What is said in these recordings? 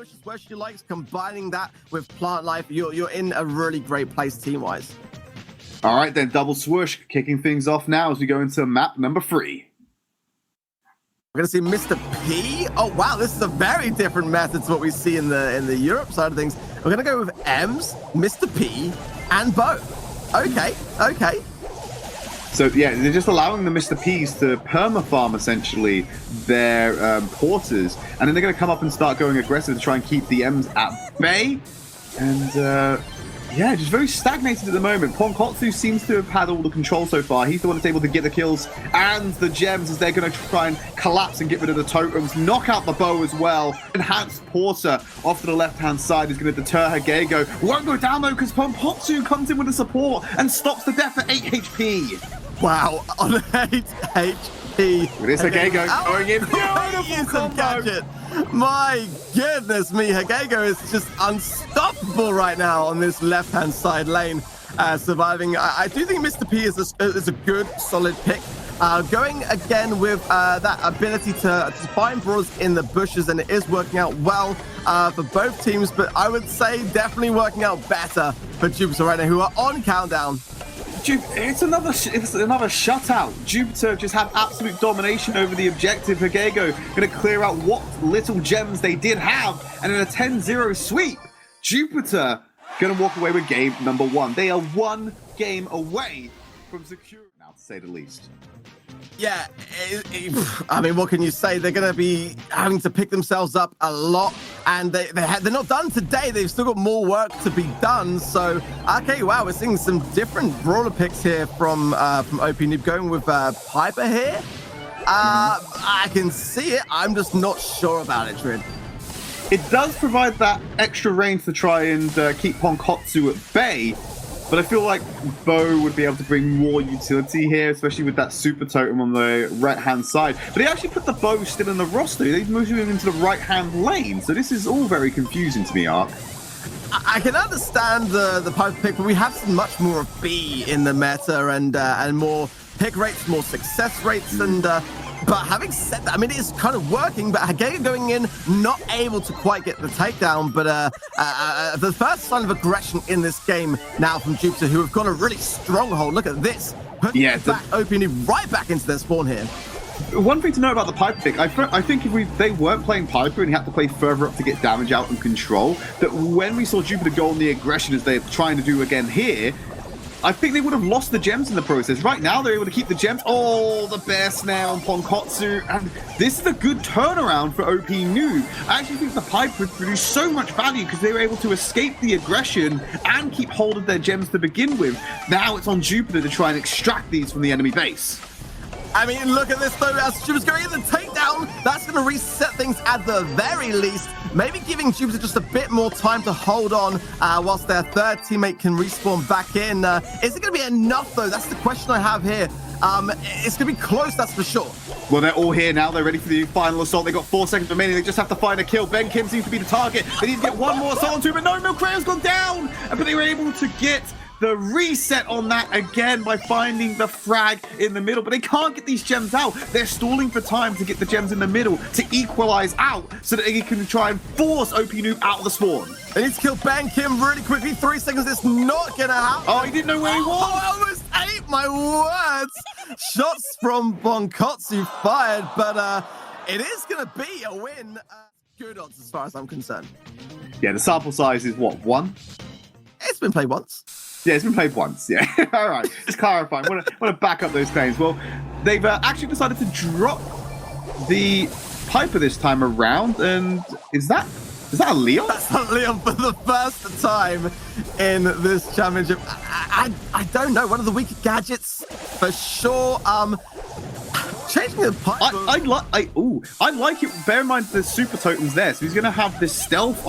Bush as well. She likes combining that with plant life. You're in a really great place team-wise. All right, then double Swoosh kicking things off now as we go into map number 3. We're going to see Mr. P. Oh, wow, this is a very different method to what we see in the Europe side of things. We're going to go with Ems, Mr. P, and Bo. Okay. So, yeah, they're just allowing the Mr. P's to perma-farm, essentially, their porters. And then they're going to come up and start going aggressive to try and keep the M's at bay. And, yeah, just very stagnated at the moment. Ponkotsu seems to have had all the control so far. He's the one that's able to get the kills and the gems as they're going to try and collapse and get rid of the totems. Knock out the bow as well. Enhanced Porter off to the left-hand side is going to deter Hagego. Won't go down, though, because Ponkotsu comes in with the support and stops the death at 8 HP. Wow, on 8 HP. It is Hagego going in. Beautiful combo. My goodness me, Hagego is just unstoppable right now on this left-hand side lane, surviving. I do think Mr. P is a good, solid pick. Going again with that ability to find brawlers in the bushes, and it is working out well for both teams, but I would say definitely working out better for Jupiter right now, who are on countdown. It's another shutout. Jupiter just had absolute domination over the objective. Hagego going to clear out what little gems they did have, and in a 10-0 sweep, Jupiter going to walk away with game number 1. They are 1 game away from secure now, to say the least. Yeah, I mean, what can you say? They're going to be having to pick themselves up a lot, and they're not done today. They've still got more work to be done. So, okay, wow, we're seeing some different brawler picks here from OPNOOB, going with Piper here. I can see it. I'm just not sure about it, Trid. It does provide that extra range to try and keep Ponkotsu at bay. But I feel like Bo would be able to bring more utility here, especially with that super totem on the right-hand side. But he actually put the bow still in the roster. They've moved him into the right-hand lane. So this is all very confusing to me, Ark. I can understand the Piper pick, but we have seen much more of B in the meta and more pick rates, more success rates, and but having said that, I mean, it is kind of working, but Hagego going in, not able to quite get the takedown, but the first sign of aggression in this game now from Jupiter, who have got a really stronghold. Look at this. Putting back OPNOOB right back into their spawn here. One thing to know about the Piper pick, I think if they weren't playing Piper and he had to play further up to get damage out and control, that when we saw Jupiter go on the aggression as they're trying to do again here, I think they would have lost the gems in the process. Right now, they're able to keep the gems. Oh, the bear snare on Ponkotsu. And this is a good turnaround for OPNOOB. I actually think the Piper produced so much value because they were able to escape the aggression and keep hold of their gems to begin with. Now it's on Jupiter to try and extract these from the enemy base. I mean, look at this, though. As Jupiter's going in the takedown, that's going to reset things at the very least. Maybe giving Jupiter just a bit more time to hold on whilst their third teammate can respawn back in. Is it going to be enough, though? That's the question I have here. It's going to be close, that's for sure. Well, they're all here now. They're ready for the final assault. They've got 4 seconds remaining. They just have to find a kill. Ben Kim seems to be the target. They need to get one more assault onto him, but no, Milcreo's gone down. But they were able to get the reset on that again by finding the frag in the middle, but they can't get these gems out. They're stalling for time to get the gems in the middle to equalize out so that they can try and force OPNOOB out of the spawn. They need to kill Ben Kim really quickly. 3 seconds, it's not gonna happen. Oh, he didn't know where he was. Oh, I almost ate my words. Shots from Ponkotsu fired, but it is gonna be a win. Good odds as far as I'm concerned. Yeah, the sample size is what, 1? It's been played once. Yeah, it's been played once, yeah. All right, just clarifying. I want to back up those claims. Well, they've actually decided to drop the Piper this time around, and is that a Leon? That's not Leon for the first time in this championship. I don't know. One of the weaker gadgets for sure. Changing the Piper. I like it. Bear in mind the super totem's there, so he's going to have this stealth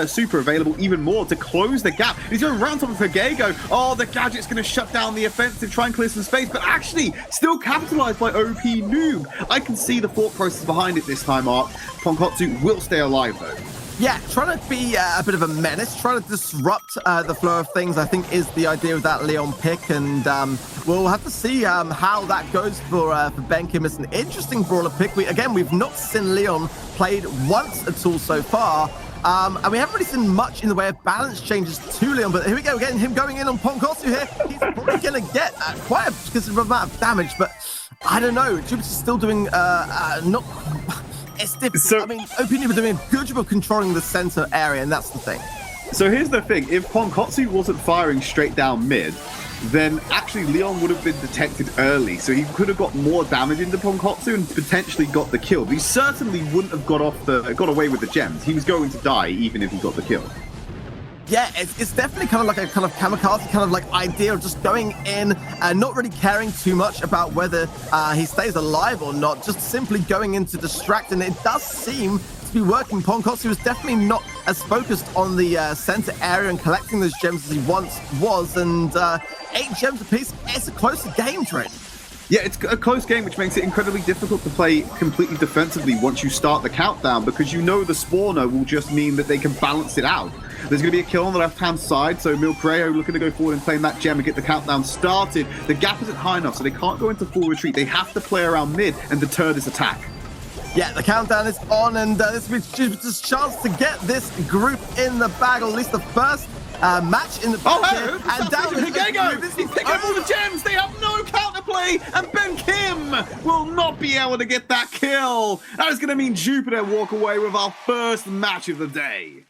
super available even more to close the gap. He's going to round top of Hagego. Oh, the gadget's going to shut down the offensive, try and clear some space, but actually still capitalized by OPNOOB. I can see the thought process behind it this time, Ark. Ponkotsu will stay alive though. Yeah, trying to be a bit of a menace, trying to disrupt the flow of things, I think, is the idea of that Leon pick, and we'll have to see how that goes for Ben Kim. It's an interesting brawler pick. We've not seen Leon played once at all so far, And we haven't really seen much in the way of balance changes to Leon, but here we go, again, him going in on Ponkotsu here. He's probably going to get quite a considerable amount of damage, but I don't know. Jupiter's still doing not... It's difficult. So, I mean, OPNOOB are doing a good job of controlling the center area, and that's the thing. So here's the thing. If Ponkotsu wasn't firing straight down mid, then actually Leon would have been detected early, so he could have got more damage into Ponkotsu and potentially got the kill. But he certainly wouldn't have got away with the gems. He was going to die even if he got the kill. Yeah, it's definitely kind of like a kind of kamikaze kind of like idea of just going in and not really caring too much about whether he stays alive or not, just simply going in to distract. And it does seem to be working. Ponkotsu was definitely not as focused on the center area and collecting those gems as he once was. And 8 gems apiece, it's a closer game, Trent. Yeah, it's a close game, which makes it incredibly difficult to play completely defensively once you start the countdown, because you know the spawner will just mean that they can balance it out. There's going to be a kill on the left-hand side, so Milcreo looking to go forward and claim that gem and get the countdown started. The gap isn't high enough, so they can't go into full retreat. They have to play around mid and deter this attack. Yeah, the countdown is on, and this is Jupiter's chance to get this group in the bag, or at least the first match in the bag. Oh, and down to Higego! He's picking up all the gems! They have no counterplay! And Ben Kim will not be able to get that kill! That is going to mean Jupiter walk away with our first match of the day.